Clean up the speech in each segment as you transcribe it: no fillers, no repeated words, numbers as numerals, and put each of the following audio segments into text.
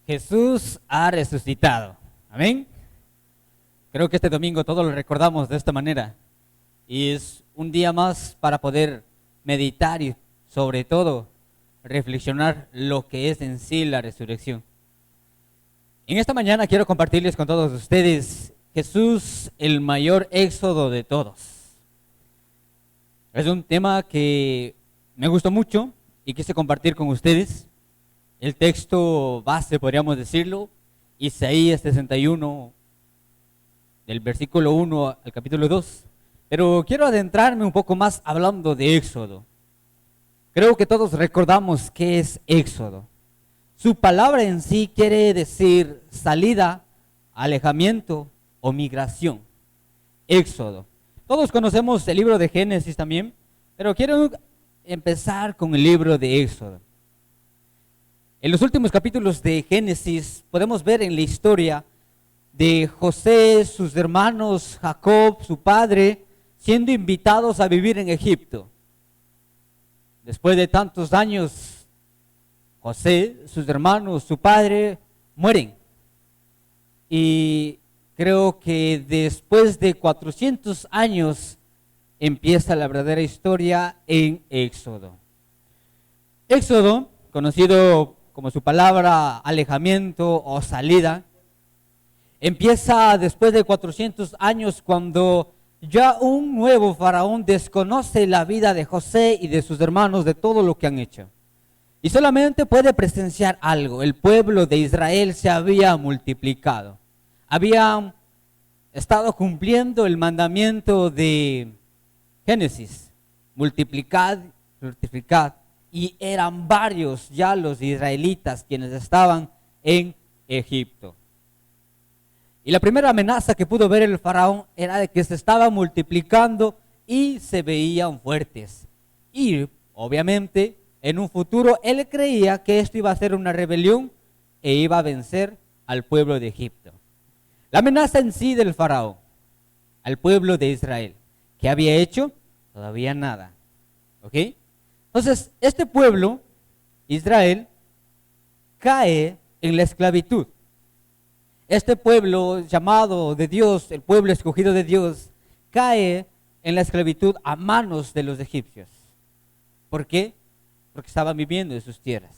Jesús ha resucitado. Amén. Creo que este domingo todos lo recordamos de esta manera. Y es un día más para poder meditar y sobre todo reflexionar lo que es en sí la resurrección. En esta mañana quiero compartirles con todos ustedes Jesús, el mayor éxodo de todos. Es un tema que me gustó mucho y quise compartir con ustedes. El texto base, podríamos decirlo, Isaías 61, del versículo 1 al capítulo 2. Pero quiero adentrarme un poco más hablando de Éxodo. Creo que todos recordamos qué es Éxodo. Su palabra en sí quiere decir salida, alejamiento o migración. Éxodo. Todos conocemos el libro de Génesis también, pero quiero empezar con el libro de Éxodo. En los últimos capítulos de Génesis podemos ver en la historia de José, sus hermanos, Jacob, su padre, siendo invitados a vivir en Egipto. Después de tantos años, José, sus hermanos, su padre mueren. Y creo que después de 400 años empieza la verdadera historia en Éxodo. Éxodo, conocido como su palabra alejamiento o salida, empieza después de 400 años cuando ya un nuevo faraón desconoce la vida de José y de sus hermanos, de todo lo que han hecho. Y solamente puede presenciar algo: el pueblo de Israel se había multiplicado. Habían estado cumpliendo el mandamiento de Génesis: multiplicad, fructificad. Y eran varios ya los israelitas quienes estaban en Egipto. Y la primera amenaza que pudo ver el faraón era de que se estaban multiplicando y se veían fuertes. Y obviamente en un futuro él creía que esto iba a ser una rebelión e iba a vencer al pueblo de Egipto. La amenaza en sí del faraón al pueblo de Israel, ¿qué había hecho? Todavía nada. ¿Ok? Entonces, este pueblo, Israel, cae en la esclavitud. Este pueblo llamado de Dios, el pueblo escogido de Dios, cae en la esclavitud a manos de los egipcios. ¿Por qué? Porque estaban viviendo en sus tierras,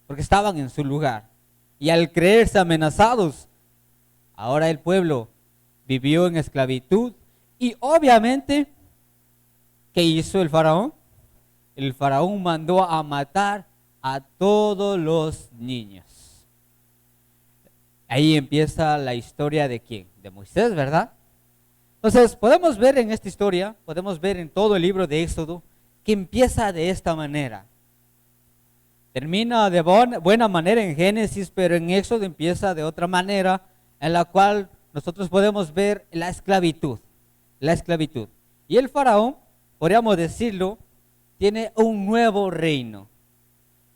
porque estaban en su lugar. Y al creerse amenazados, ahora el pueblo vivió en esclavitud. Y obviamente, ¿qué hizo el faraón? El faraón mandó a matar a todos los niños. Ahí empieza la historia de ¿quién? De Moisés, ¿verdad? Entonces podemos ver en esta historia, podemos ver en todo el libro de Éxodo, que empieza de esta manera. Termina de buena manera en Génesis, pero en Éxodo empieza de otra manera, en la cual nosotros podemos ver la esclavitud. La esclavitud. Y el faraón, podríamos decirlo, tiene un nuevo reino.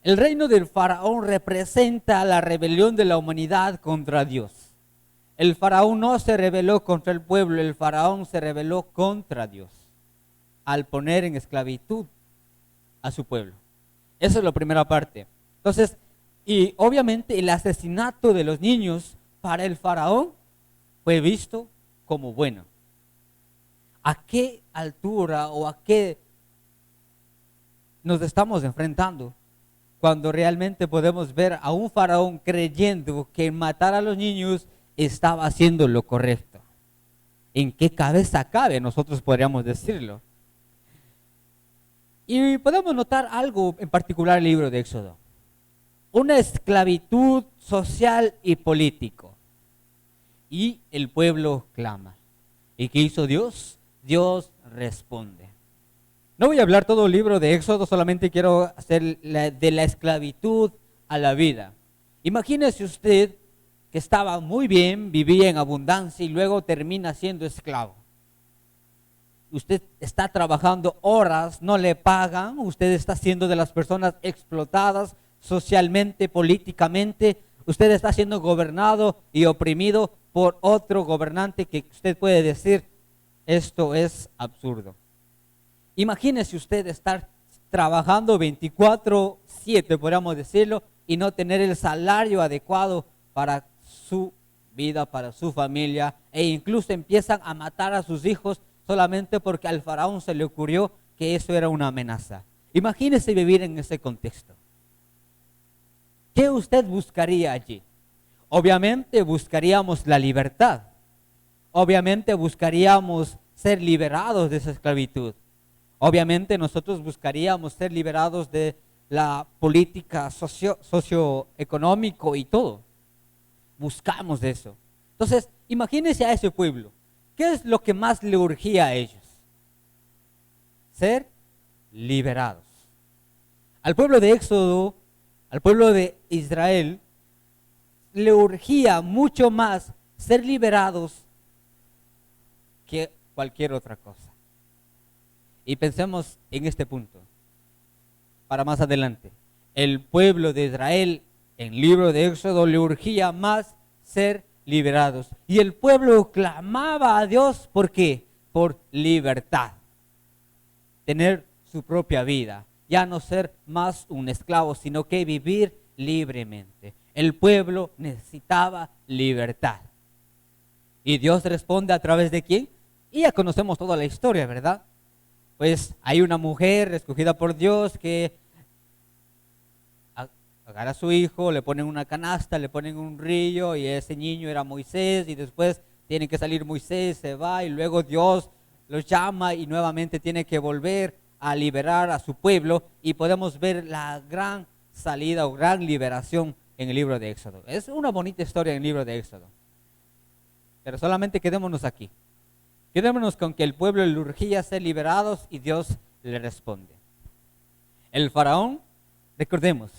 El reino del faraón representa la rebelión de la humanidad contra Dios. El faraón no se rebeló contra el pueblo, el faraón se rebeló contra Dios al poner en esclavitud a su pueblo. Esa es la primera parte. Entonces, y obviamente el asesinato de los niños para el faraón fue visto como bueno. ¿A qué altura o a qué nos estamos enfrentando cuando realmente podemos ver a un faraón creyendo que matar a los niños estaba haciendo lo correcto? ¿En qué cabeza cabe? Nosotros podríamos decirlo. Y podemos notar algo en particular en el libro de Éxodo: una esclavitud social y político. Y el pueblo clama. ¿Y qué hizo Dios? Dios responde. No voy a hablar todo el libro de Éxodo, solamente quiero hacer de la esclavitud a la vida. Imagínese usted que estaba muy bien, vivía en abundancia y luego termina siendo esclavo. Usted está trabajando horas, no le pagan, usted está siendo de las personas explotadas socialmente, políticamente, usted está siendo gobernado y oprimido por otro gobernante que usted puede decir, esto es absurdo. Imagínese usted estar trabajando 24/7, podríamos decirlo, y no tener el salario adecuado para su vida, para su familia, e incluso empiezan a matar a sus hijos solamente porque al faraón se le ocurrió que eso era una amenaza. Imagínese vivir en ese contexto. ¿Qué usted buscaría allí? Obviamente buscaríamos la libertad. Obviamente buscaríamos ser liberados de esa esclavitud. Obviamente nosotros buscaríamos ser liberados de la política socioeconómico y todo. Buscamos eso. Entonces, imagínense a ese pueblo. ¿Qué es lo que más le urgía a ellos? Ser liberados. Al pueblo de Éxodo, al pueblo de Israel, le urgía mucho más ser liberados que cualquier otra cosa. Y pensemos en este punto, para más adelante. El pueblo de Israel, en el libro de Éxodo, le urgía más ser liberados. Y el pueblo clamaba a Dios, ¿por qué? Por libertad. Tener su propia vida. Ya no ser más un esclavo, sino que vivir libremente. El pueblo necesitaba libertad. ¿Y Dios responde a través de quién? Y ya conocemos toda la historia, ¿verdad? Pues hay una mujer escogida por Dios que agarra a su hijo, le ponen una canasta, le ponen un río y ese niño era Moisés y después tiene que salir Moisés, se va y luego Dios los llama y nuevamente tiene que volver a liberar a su pueblo y podemos ver la gran salida o gran liberación en el libro de Éxodo. Es una bonita historia en el libro de Éxodo. Pero solamente quedémonos aquí. Quedémonos con que el pueblo le urgía ser liberados y Dios le responde. El faraón, recordemos,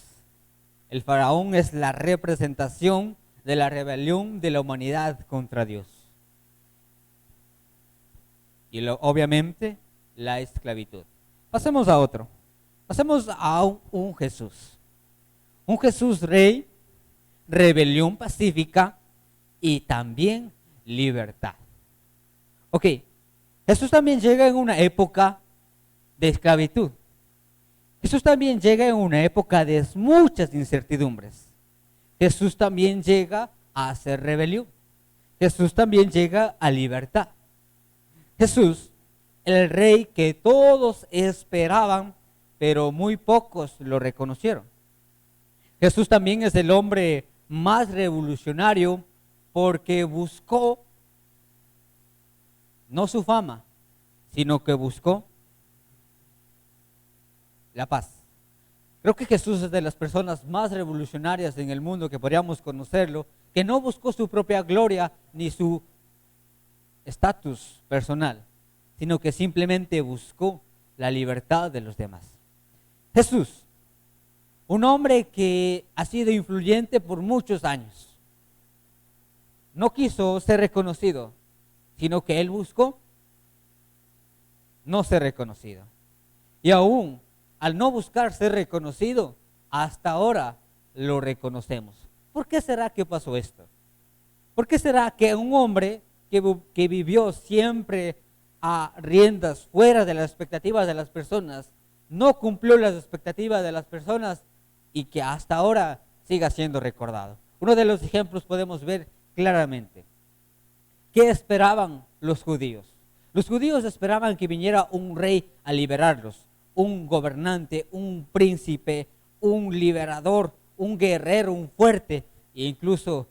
el faraón es la representación de la rebelión de la humanidad contra Dios. Y obviamente la esclavitud. Pasemos a otro. Pasemos a un Jesús. Un Jesús rey, rebelión pacífica y también libertad. Ok, Jesús también llega en una época de esclavitud. Jesús también llega en una época de muchas incertidumbres. Jesús también llega a hacer rebelión. Jesús también llega a libertad. Jesús, el rey que todos esperaban, pero muy pocos lo reconocieron. Jesús también es el hombre más revolucionario porque buscó no su fama, sino que buscó la paz. Creo que Jesús es de las personas más revolucionarias en el mundo que podríamos conocerlo, que no buscó su propia gloria ni su estatus personal, sino que simplemente buscó la libertad de los demás. Jesús, un hombre que ha sido influyente por muchos años, no quiso ser reconocido, sino que él buscó no ser reconocido. Y aún al no buscar ser reconocido, hasta ahora lo reconocemos. ¿Por qué será que pasó esto? ¿Por qué será que un hombre que vivió siempre a riendas fuera de las expectativas de las personas, no cumplió las expectativas de las personas y que hasta ahora siga siendo recordado? Uno de los ejemplos podemos ver claramente. ¿Qué esperaban los judíos? Los judíos esperaban que viniera un rey a liberarlos, un gobernante, un príncipe, un liberador, un guerrero, un fuerte, e incluso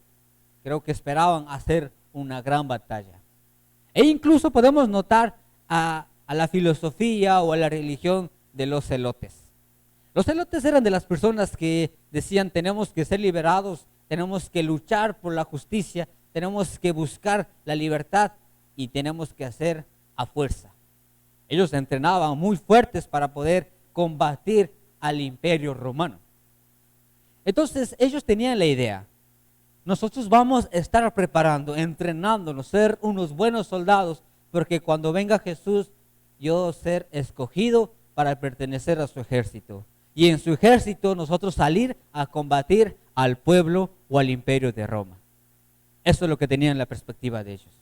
creo que esperaban hacer una gran batalla. E incluso podemos notar a la filosofía o a la religión de los celotes. Los celotes eran de las personas que decían: tenemos que ser liberados, tenemos que luchar por la justicia, tenemos que buscar la libertad y tenemos que hacer a fuerza. Ellos se entrenaban muy fuertes para poder combatir al imperio romano. Entonces ellos tenían la idea: nosotros vamos a estar preparando, entrenándonos, ser unos buenos soldados, porque cuando venga Jesús, yo ser escogido para pertenecer a su ejército. Y en su ejército nosotros salir a combatir al pueblo o al imperio de Roma. Eso es lo que tenían la perspectiva de ellos.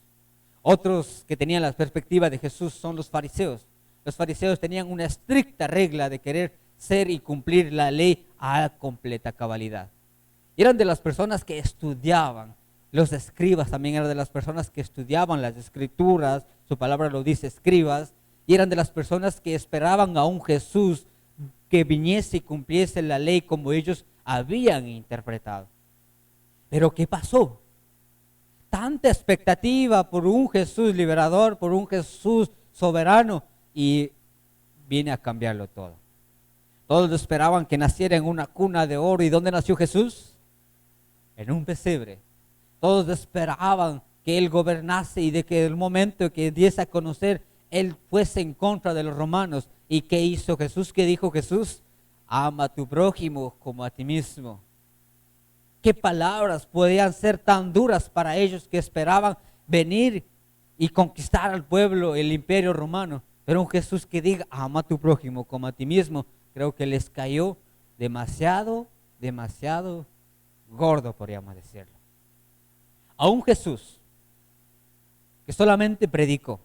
Otros que tenían la perspectiva de Jesús son los fariseos. los fariseos tenían una estricta regla de querer ser y cumplir la ley a completa cabalidad. Eran de las personas que estudiaban. Los escribas también eran de las personas que estudiaban las escrituras, su palabra lo dice, escribas, y eran de las personas que esperaban a un Jesús que viniese y cumpliese la ley como ellos habían interpretado. Pero ¿qué pasó? Tanta expectativa por un Jesús liberador, por un Jesús soberano, y viene a cambiarlo todo. Todos esperaban que naciera en una cuna de oro. ¿Y dónde nació Jesús? En un pesebre. Todos esperaban que Él gobernase y de que el momento que diese a conocer, Él fuese en contra de los romanos. ¿Y qué hizo Jesús? ¿Qué dijo Jesús? Ama a tu prójimo como a ti mismo. ¿Qué palabras podían ser tan duras para ellos que esperaban venir y conquistar al pueblo, el imperio romano? Pero un Jesús que diga, ama a tu prójimo como a ti mismo, creo que les cayó demasiado gordo, podríamos decirlo. A un Jesús que solamente predicó,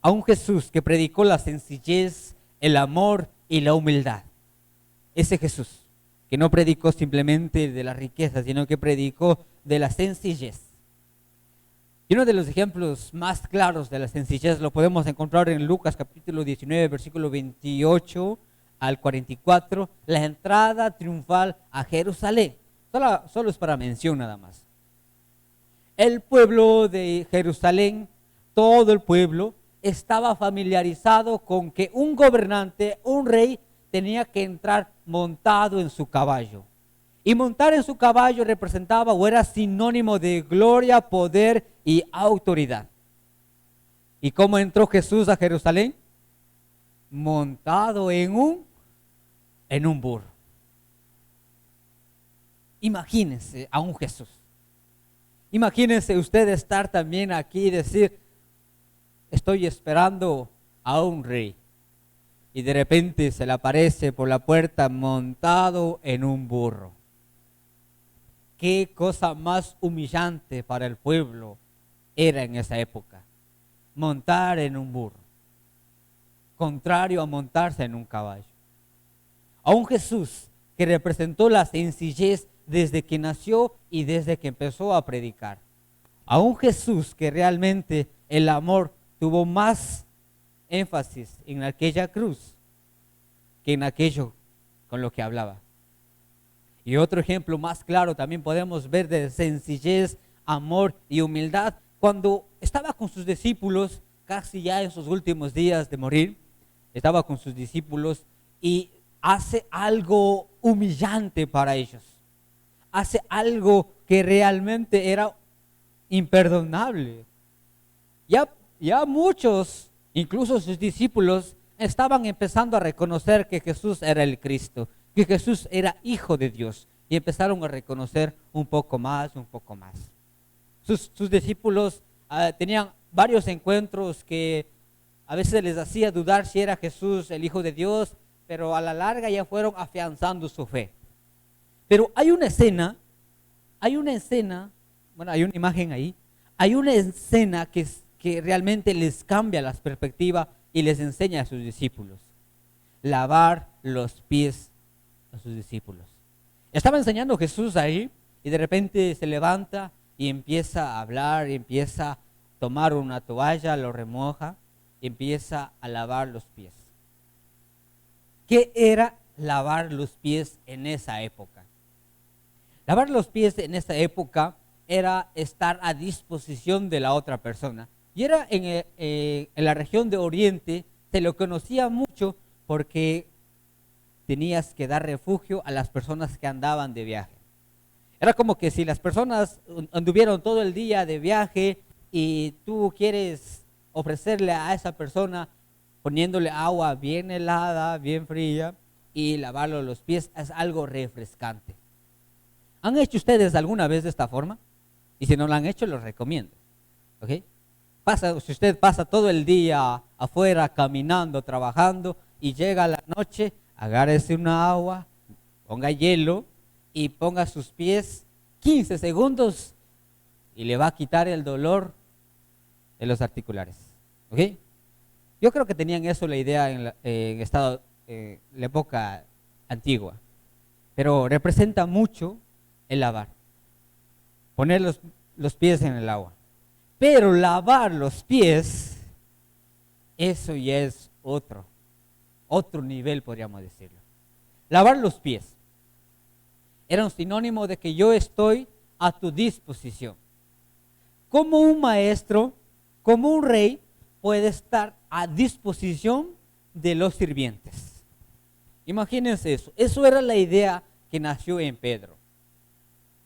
a un Jesús que predicó la sencillez, el amor y la humildad. Ese Jesús que no predicó simplemente de la riqueza, sino que predicó de la sencillez. Y uno de los ejemplos más claros de la sencillez lo podemos encontrar en Lucas capítulo 19, versículo 28 al 44, la entrada triunfal a Jerusalén. Solo es para mención nada más. El pueblo de Jerusalén, todo el pueblo, estaba familiarizado con que un gobernante, un rey, tenía que entrar montado en su caballo. Y montar en su caballo representaba o era sinónimo de gloria, poder y autoridad. ¿Y cómo entró Jesús a Jerusalén? Montado en un burro. Imagínense a un Jesús. Imagínense usted estar también aquí y decir, estoy esperando a un rey. Y de repente se le aparece por la puerta montado en un burro. Qué cosa más humillante para el pueblo era en esa época. Montar en un burro. Contrario a montarse en un caballo. A un Jesús que representó la sencillez desde que nació y desde que empezó a predicar. A un Jesús que realmente el amor tuvo más énfasis en aquella cruz que en aquello con lo que hablaba. Y otro ejemplo más claro también podemos ver de sencillez, amor y humildad. Cuando estaba con sus discípulos, casi ya en sus últimos días de morir, estaba con sus discípulos y hace algo humillante para ellos. Hace algo que realmente era imperdonable. Ya muchos, incluso sus discípulos, estaban empezando a reconocer que Jesús era el Cristo, que Jesús era Hijo de Dios, y empezaron a reconocer un poco más. Sus discípulos tenían varios encuentros que a veces les hacía dudar si era Jesús el Hijo de Dios, pero a la larga ya fueron afianzando su fe. Pero hay una imagen ahí, hay una escena que realmente les cambia la perspectiva y les enseña a sus discípulos. Lavar los pies a sus discípulos. Estaba enseñando Jesús ahí y de repente se levanta y empieza a hablar, y empieza a tomar una toalla, lo remoja y empieza a lavar los pies. ¿Qué era lavar los pies en esa época? Lavar los pies en esa época era estar a disposición de la otra persona. Y era en la región de Oriente, se lo conocía mucho porque tenías que dar refugio a las personas que andaban de viaje. Era como que si las personas anduvieron todo el día de viaje y tú quieres ofrecerle a esa persona poniéndole agua bien helada, bien fría y lavarle los pies, es algo refrescante. ¿Han hecho ustedes alguna vez de esta forma? Y si no lo han hecho, los recomiendo. ¿Ok? Si usted pasa todo el día afuera caminando, trabajando y llega a la noche, agárrese una agua, ponga hielo y ponga sus pies 15 segundos y le va a quitar el dolor de los articulares. ¿Ok? Yo creo que tenían eso la idea en la época antigua, pero representa mucho el lavar, poner los pies en el agua. Pero lavar los pies, eso ya es otro nivel, podríamos decirlo. Lavar los pies era un sinónimo de que yo estoy a tu disposición. Como un maestro, como un rey, puede estar a disposición de los sirvientes. Imagínense eso. Eso era la idea que nació en Pedro.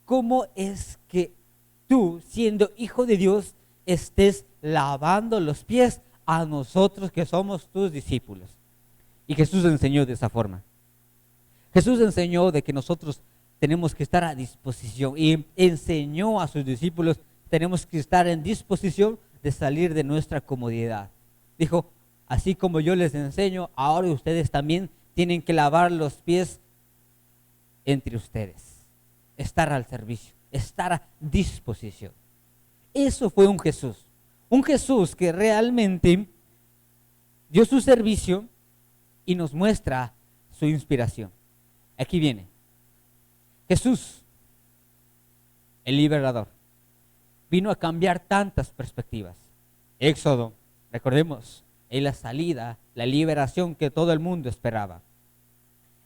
¿Cómo es que tú, siendo hijo de Dios, estés lavando los pies a nosotros que somos tus discípulos? Y Jesús enseñó de esa forma. Jesús enseñó de que nosotros tenemos que estar a disposición y enseñó a sus discípulos, tenemos que estar en disposición de salir de nuestra comodidad. Dijo, así como yo les enseño, ahora ustedes también tienen que lavar los pies entre ustedes, estar al servicio, estar a disposición. Eso fue un Jesús que realmente dio su servicio y nos muestra su inspiración. Aquí viene Jesús, el liberador, vino a cambiar tantas perspectivas. Éxodo, recordemos, es la salida, la liberación que todo el mundo esperaba.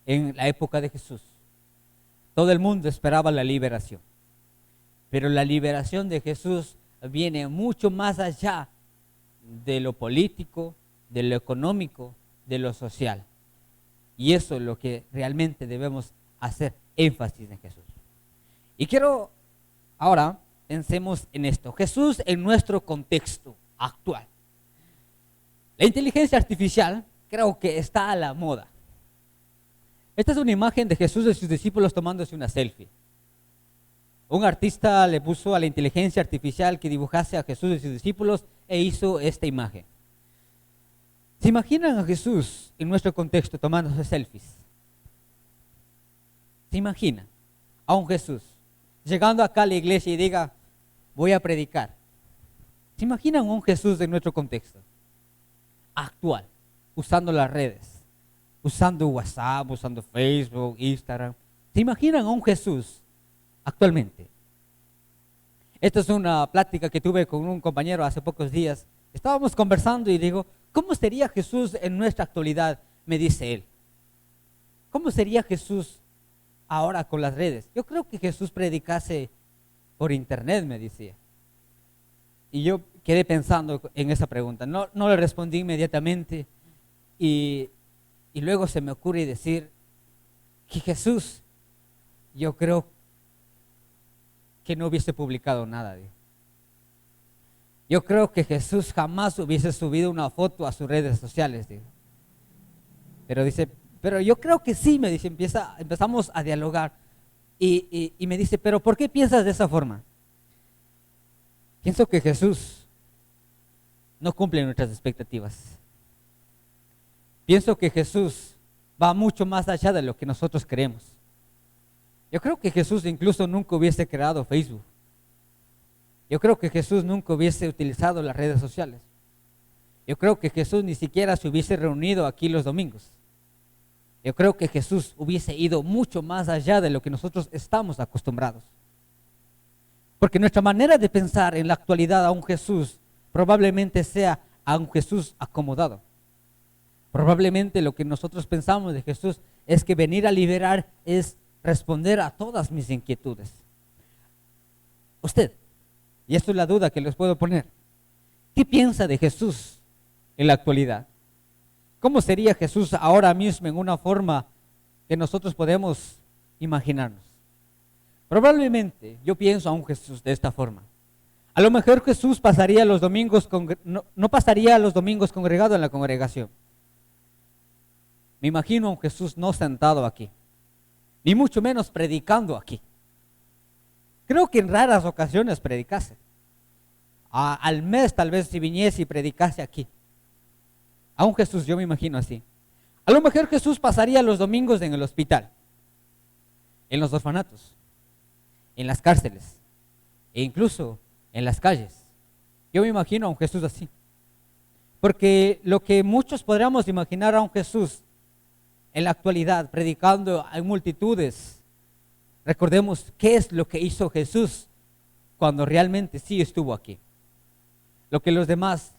En la época de Jesús, todo el mundo esperaba la liberación. Pero la liberación de Jesús viene mucho más allá de lo político, de lo económico, de lo social. Y eso es lo que realmente debemos hacer énfasis en Jesús. Y quiero ahora pensemos en esto. Jesús en nuestro contexto actual. La inteligencia artificial creo que está a la moda. Esta es una imagen de Jesús y sus discípulos tomándose una selfie. Un artista le puso a la inteligencia artificial que dibujase a Jesús y sus discípulos e hizo esta imagen. ¿Se imaginan a Jesús en nuestro contexto tomándose selfies? ¿Se imaginan a un Jesús llegando acá a la iglesia y diga, voy a predicar? ¿Se imaginan a un Jesús en nuestro contexto actual, usando las redes, usando WhatsApp, usando Facebook, Instagram? ¿Se imaginan a un Jesús actualmente? Esta es una plática que tuve con un compañero hace pocos días. Estábamos conversando y digo, ¿cómo sería Jesús en nuestra actualidad? Me dice él. ¿Cómo sería Jesús ahora con las redes? Yo creo que Jesús predicase por internet, me decía. Y yo quedé pensando en esa pregunta. No le respondí inmediatamente. Y luego se me ocurre decir que Jesús, yo creo que no hubiese publicado nada. Yo creo que Jesús jamás hubiese subido una foto a sus redes sociales. Pero dice, pero yo creo que sí, me dice, empezamos a dialogar. Y me dice, pero ¿por qué piensas de esa forma? Pienso que Jesús no cumple nuestras expectativas. Pienso que Jesús va mucho más allá de lo que nosotros creemos. Yo creo que Jesús incluso nunca hubiese creado Facebook. Yo creo que Jesús nunca hubiese utilizado las redes sociales. Yo creo que Jesús ni siquiera se hubiese reunido aquí los domingos. Yo creo que Jesús hubiese ido mucho más allá de lo que nosotros estamos acostumbrados. Porque nuestra manera de pensar en la actualidad a un Jesús probablemente sea a un Jesús acomodado. Probablemente lo que nosotros pensamos de Jesús es que venir a liberar es responder a todas mis inquietudes. Usted, y esto es la duda que les puedo poner, ¿qué piensa de Jesús en la actualidad? ¿Cómo sería Jesús ahora mismo en una forma que nosotros podemos imaginarnos? Probablemente yo pienso a un Jesús de esta forma. A lo mejor Jesús pasaría los domingos, no pasaría los domingos congregado en la congregación. Me imagino a un Jesús no sentado aquí, ni mucho menos predicando aquí. Creo que en raras ocasiones predicase. Al mes tal vez si viniese y predicase aquí. A un Jesús yo me imagino así. A lo mejor Jesús pasaría los domingos en el hospital, en los orfanatos, en las cárceles e incluso en las calles. Yo me imagino a un Jesús así. Porque lo que muchos podríamos imaginar a un Jesús en la actualidad, predicando a multitudes, recordemos qué es lo que hizo Jesús cuando realmente sí estuvo aquí. Lo que los demás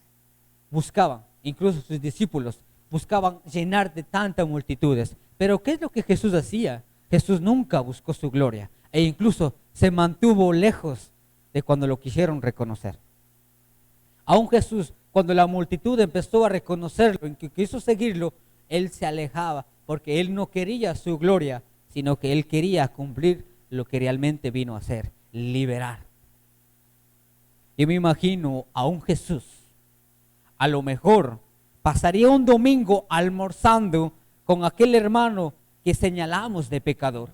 buscaban, incluso sus discípulos, buscaban llenar de tantas multitudes. Pero ¿qué es lo que Jesús hacía? Jesús nunca buscó su gloria e incluso se mantuvo lejos de cuando lo quisieron reconocer. Aún Jesús, cuando la multitud empezó a reconocerlo y que quiso seguirlo, él se alejaba porque él no quería su gloria, sino que él quería cumplir lo que realmente vino a hacer, liberar. Yo me imagino a un Jesús, a lo mejor pasaría un domingo almorzando con aquel hermano que señalamos de pecador.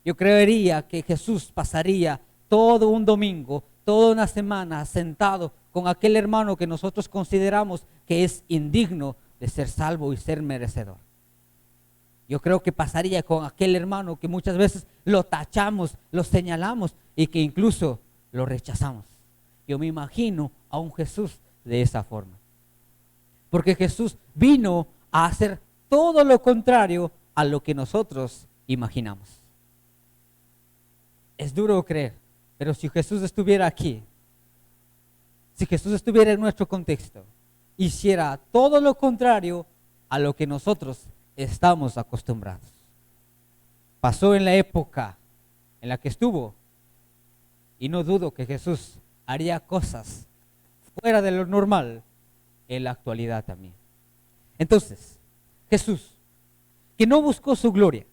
Yo creería que Jesús pasaría todo un domingo, toda una semana sentado con aquel hermano que nosotros consideramos que es indigno de ser salvo y ser merecedor. Yo creo que pasaría con aquel hermano que muchas veces lo tachamos, lo señalamos y que incluso lo rechazamos. Yo me imagino a un Jesús de esa forma. Porque Jesús vino a hacer todo lo contrario a lo que nosotros imaginamos. Es duro creer, pero si Jesús estuviera aquí, si Jesús estuviera en nuestro contexto, hiciera todo lo contrario a lo que nosotros estamos acostumbrados. Pasó en la época en la que estuvo y no dudo que Jesús haría cosas fuera de lo normal en la actualidad también. Entonces, Jesús, que no buscó su gloria,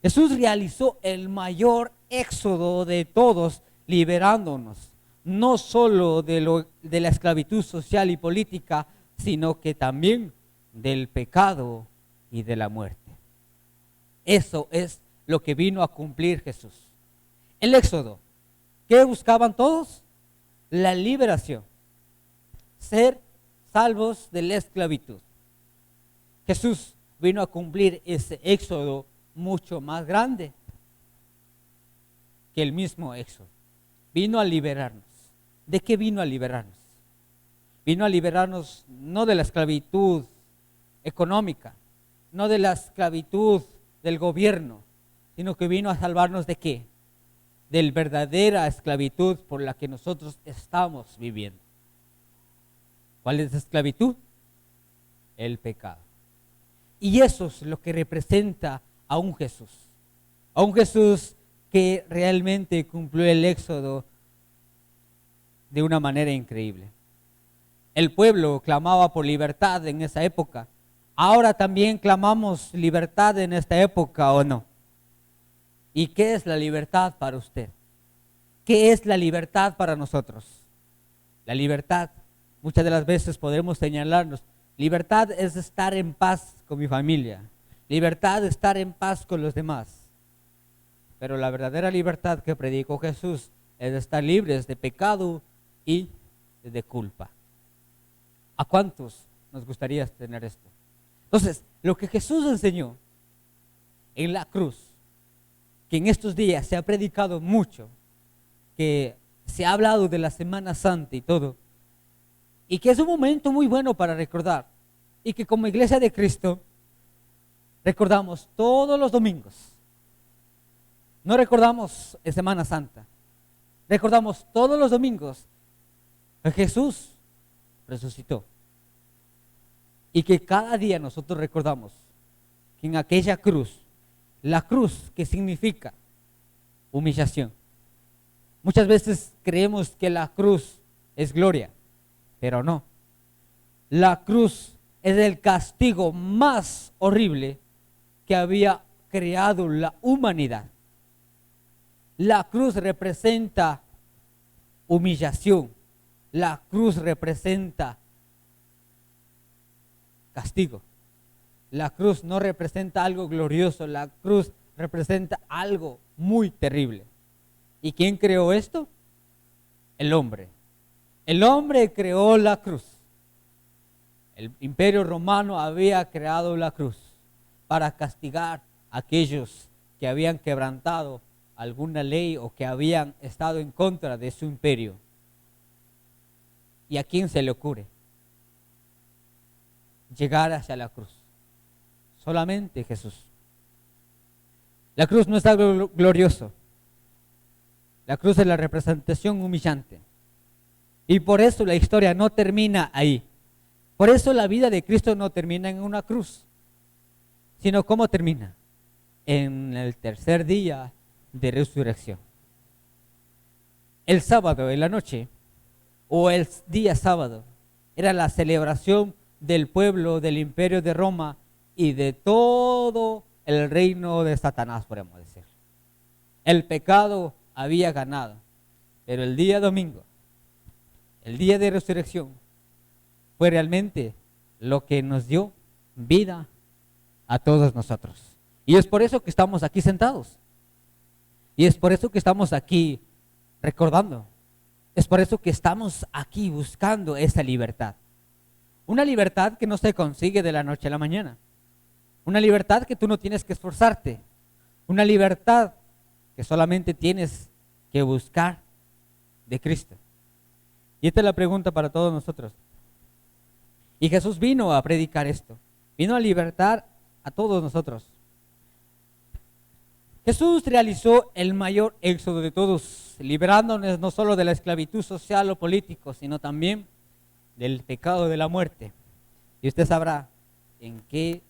Jesús realizó el mayor éxodo de todos, liberándonos no solo de la esclavitud social y política, sino que también del pecado y de la muerte. Eso es lo que vino a cumplir Jesús. El éxodo, ¿qué buscaban todos? La liberación, ser salvos de la esclavitud. Jesús vino a cumplir ese éxodo mucho más grande que el mismo éxodo. Vino a liberarnos. ¿De qué vino a liberarnos? Vino a liberarnos no de la esclavitud económica, no de la esclavitud del gobierno, sino que vino a salvarnos ¿de qué? De la verdadera esclavitud por la que nosotros estamos viviendo. ¿Cuál es la esclavitud? El pecado. Y eso es lo que representa a un Jesús que realmente cumplió el éxodo de una manera increíble. El pueblo clamaba por libertad en esa época. Ahora también clamamos libertad en esta época, ¿o no? ¿Y qué es la libertad para usted? ¿Qué es la libertad para nosotros? La libertad, muchas de las veces podemos señalarnos, libertad es estar en paz con mi familia. Libertad es estar en paz con los demás. Pero la verdadera libertad que predicó Jesús es estar libres de pecado y de culpa. ¿A cuántos nos gustaría tener esto? Entonces, lo que Jesús enseñó en la cruz, que en estos días se ha predicado mucho, que se ha hablado de la Semana Santa y todo, y que es un momento muy bueno para recordar, y que como Iglesia de Cristo recordamos todos los domingos. No recordamos en Semana Santa, recordamos todos los domingos que Jesús resucitó. Y que cada día nosotros recordamos que en aquella cruz, la cruz que significa humillación. Muchas veces creemos que la cruz es gloria, pero no. La cruz es el castigo más horrible que había creado la humanidad. La cruz representa humillación. La cruz representa castigo. La cruz no representa algo glorioso, la cruz representa algo muy terrible. ¿Y quién creó esto? El hombre. El hombre creó la cruz. El Imperio Romano había creado la cruz para castigar a aquellos que habían quebrantado alguna ley o que habían estado en contra de su imperio. ¿Y a quién se le ocurre? llegar hacia la cruz. Solamente Jesús. La cruz no es algo glorioso. La cruz es la representación humillante. Y por eso la historia no termina ahí. Por eso la vida de Cristo no termina en una cruz. Sino ¿cómo termina? En el tercer día de resurrección. El sábado en la noche, o el día sábado, era la celebración del pueblo, del imperio de Roma y de todo el reino de Satanás, podemos decir. El pecado había ganado, pero el día domingo, el día de resurrección, fue realmente lo que nos dio vida a todos nosotros. Y es por eso que estamos aquí sentados. Y es por eso que estamos aquí recordando. Es por eso que estamos aquí buscando esa libertad. Una libertad que no se consigue de la noche a la mañana. Una libertad que tú no tienes que esforzarte. Una libertad que solamente tienes que buscar de Cristo. Y esta es la pregunta para todos nosotros. Y Jesús vino a predicar esto. Vino a libertar a todos nosotros. Jesús realizó el mayor éxodo de todos, liberándonos no solo de la esclavitud social o política, sino también del pecado de la muerte. Y usted sabrá en qué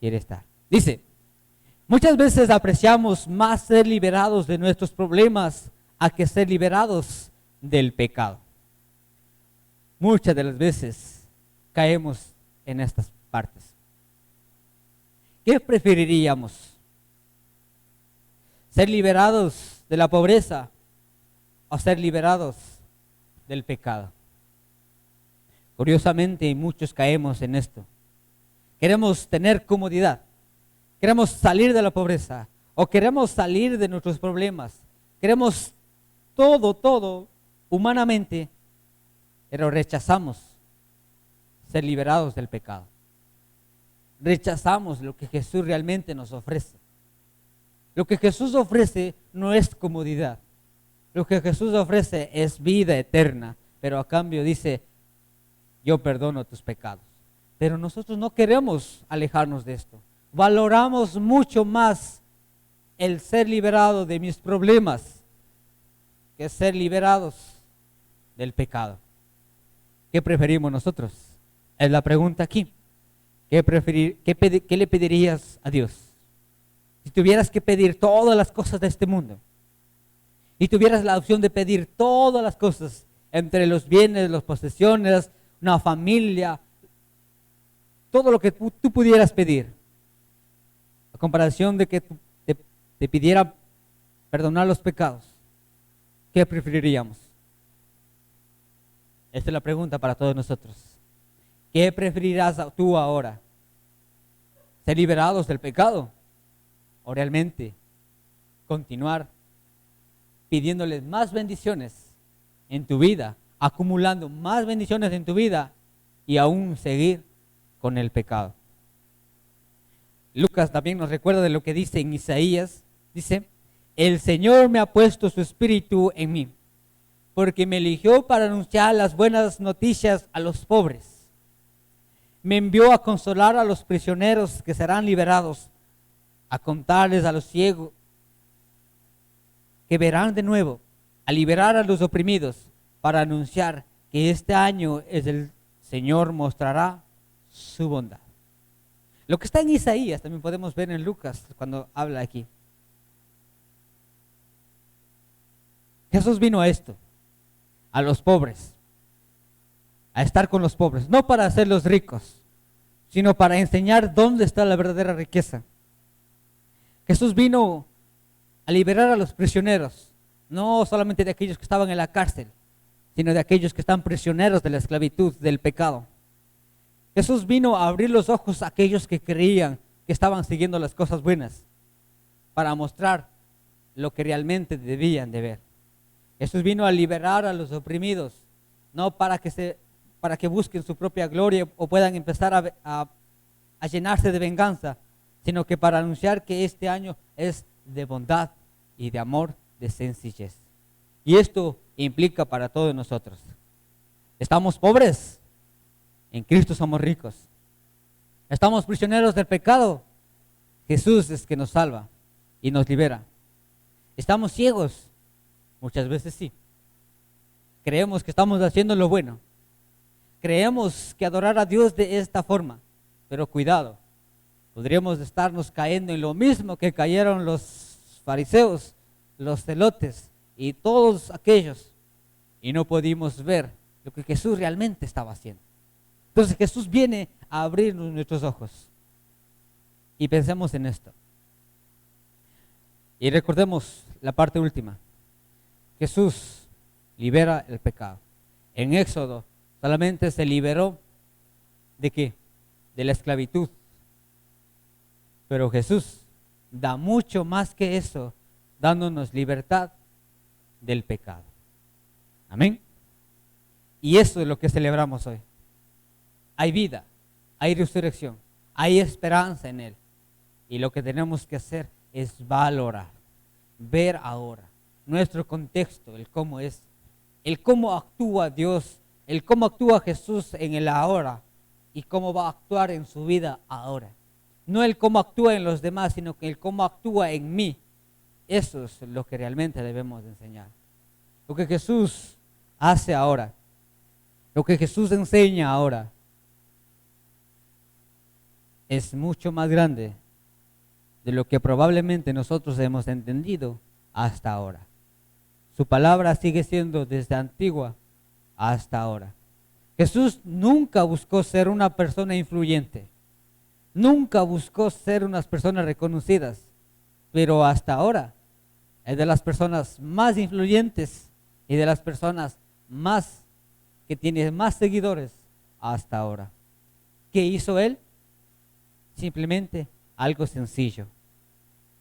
quiere estar. Dice, muchas veces apreciamos más ser liberados de nuestros problemas a que ser liberados del pecado. Muchas de las veces caemos en estas partes. ¿Qué preferiríamos? ¿Ser liberados de la pobreza o ser liberados del pecado? Curiosamente, muchos caemos en esto. Queremos tener comodidad, queremos salir de la pobreza o queremos salir de nuestros problemas. Queremos todo humanamente, pero rechazamos ser liberados del pecado. Rechazamos lo que Jesús realmente nos ofrece. Lo que Jesús ofrece no es comodidad. Lo que Jesús ofrece es vida eterna, pero a cambio dice, yo perdono tus pecados. Pero nosotros no queremos alejarnos de esto. Valoramos mucho más el ser liberado de mis problemas que ser liberados del pecado. ¿Qué preferimos nosotros? Es la pregunta aquí. ¿Qué le pedirías a Dios? Si tuvieras que pedir todas las cosas de este mundo y tuvieras la opción de pedir todas las cosas, entre los bienes, las posesiones, una familia, todo lo que tú pudieras pedir, a comparación de que te pidiera perdonar los pecados, ¿qué preferiríamos? Esta es la pregunta para todos nosotros. ¿Qué preferirás tú ahora? ¿Ser liberados del pecado? ¿O realmente continuar pidiéndoles más bendiciones en tu vida, acumulando más bendiciones en tu vida y aún seguir con el pecado? Lucas también nos recuerda de lo que dice en Isaías. Dice, el Señor me ha puesto su espíritu en mí, porque me eligió para anunciar las buenas noticias a los pobres. Me envió a consolar a los prisioneros que serán liberados, a contarles a los ciegos que verán de nuevo, a liberar a los oprimidos, para anunciar que este año el Señor mostrará su bondad. Lo que está en Isaías también podemos ver en Lucas cuando habla aquí. Jesús vino a esto, a los pobres, a estar con los pobres, no para hacerlos ricos, sino para enseñar dónde está la verdadera riqueza. Jesús vino a liberar a los prisioneros, no solamente de aquellos que estaban en la cárcel, sino de aquellos que están prisioneros de la esclavitud, del pecado. Jesús vino a abrir los ojos a aquellos que creían que estaban siguiendo las cosas buenas, para mostrar lo que realmente debían de ver. Jesús vino a liberar a los oprimidos, no para que busquen su propia gloria o puedan empezar a llenarse de venganza, sino que para anunciar que este año es de bondad y de amor, de sencillez. Y esto implica para todos nosotros. ¿Estamos pobres? En Cristo somos ricos. Estamos prisioneros del pecado. Jesús es que nos salva y nos libera. Estamos ciegos. Muchas veces sí. Creemos que estamos haciendo lo bueno. Creemos que adorar a Dios de esta forma. Pero cuidado, podríamos estarnos cayendo en lo mismo que cayeron los fariseos, los celotes y todos aquellos. Y no pudimos ver lo que Jesús realmente estaba haciendo. Entonces Jesús viene a abrirnos nuestros ojos. Y pensemos en esto. Y recordemos la parte última. Jesús libera el pecado. En Éxodo solamente se liberó ¿de qué? De la esclavitud. Pero Jesús da mucho más que eso, dándonos libertad del pecado. Amén. Y eso es lo que celebramos hoy. Hay vida, hay resurrección, hay esperanza en Él. Y lo que tenemos que hacer es valorar, ver ahora nuestro contexto, el cómo es, el cómo actúa Dios, el cómo actúa Jesús en el ahora y cómo va a actuar en su vida ahora. No el cómo actúa en los demás, sino que el cómo actúa en mí. Eso es lo que realmente debemos de enseñar. Lo que Jesús hace ahora, lo que Jesús enseña ahora, es mucho más grande de lo que probablemente nosotros hemos entendido hasta ahora. Su palabra sigue siendo desde antigua hasta ahora. Jesús nunca buscó ser una persona influyente, nunca buscó ser unas personas reconocidas, pero hasta ahora es de las personas más influyentes y de las personas más que tienen más seguidores hasta ahora. ¿Qué hizo Él? Simplemente algo sencillo: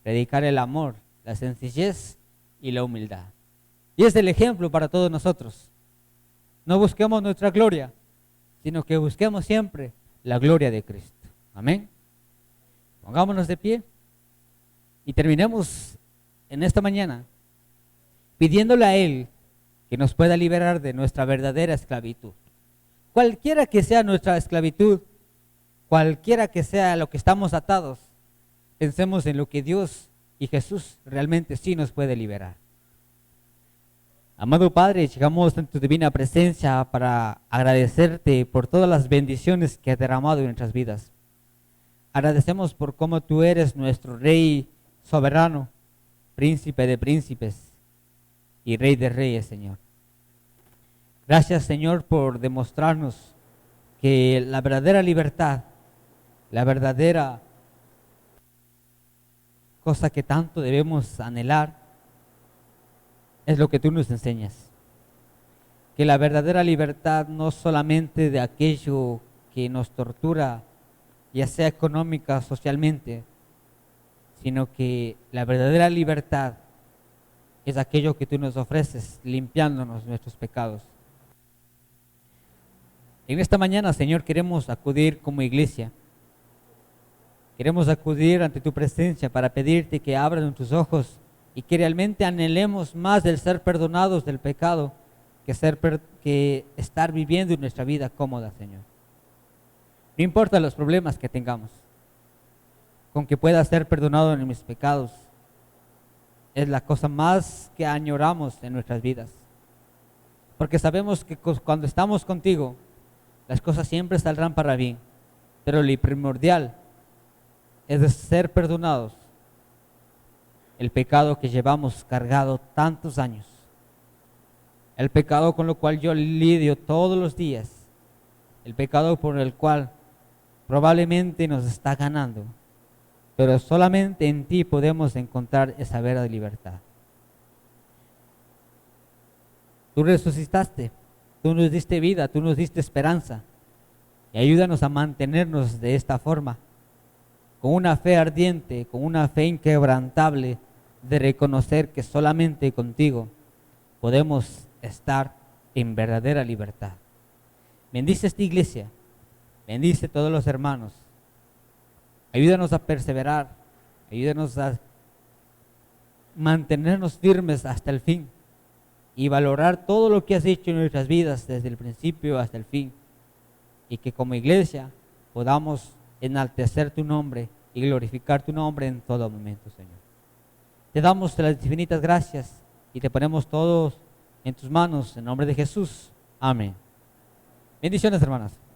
predicar el amor, la sencillez y la humildad. Y es el ejemplo para todos nosotros. No busquemos nuestra gloria, sino que busquemos siempre la gloria de Cristo. Amén. Pongámonos de pie y terminemos en esta mañana pidiéndole a Él que nos pueda liberar de nuestra verdadera esclavitud. Cualquiera que sea nuestra esclavitud, cualquiera que sea lo que estamos atados, pensemos en lo que Dios y Jesús realmente sí nos puede liberar. Amado Padre, llegamos en tu divina presencia para agradecerte por todas las bendiciones que has derramado en nuestras vidas. Agradecemos por cómo tú eres nuestro Rey soberano, Príncipe de príncipes y Rey de reyes, Señor. Gracias, Señor, por demostrarnos que la verdadera libertad, la verdadera cosa que tanto debemos anhelar, es lo que tú nos enseñas. Que la verdadera libertad no solamente de aquello que nos tortura, ya sea económica, socialmente, sino que la verdadera libertad es aquello que tú nos ofreces, limpiándonos nuestros pecados. En esta mañana, Señor, queremos acudir como iglesia. Queremos acudir ante tu presencia para pedirte que abras nuestros ojos y que realmente anhelemos más del ser perdonados del pecado que estar viviendo en nuestra vida cómoda, Señor. No importa los problemas que tengamos, con que pueda ser perdonado en mis pecados, es la cosa más que añoramos en nuestras vidas. Porque sabemos que cuando estamos contigo, las cosas siempre saldrán para bien, pero lo primordial es de ser perdonados el pecado que llevamos cargado tantos años, el pecado con lo cual yo lidio todos los días, el pecado por el cual probablemente nos está ganando, pero solamente en ti podemos encontrar esa verdadera libertad. Tú resucitaste, tú nos diste vida, tú nos diste esperanza, y ayúdanos a mantenernos de esta forma, con una fe ardiente, con una fe inquebrantable, de reconocer que solamente contigo podemos estar en verdadera libertad. Bendice esta iglesia, bendice a todos los hermanos, ayúdanos a perseverar, ayúdanos a mantenernos firmes hasta el fin y valorar todo lo que has hecho en nuestras vidas desde el principio hasta el fin, y que como iglesia podamos enaltecer tu nombre y glorificar tu nombre en todo momento, Señor. Te damos las infinitas gracias y te ponemos todos en tus manos, en nombre de Jesús. Amén. Bendiciones, hermanas.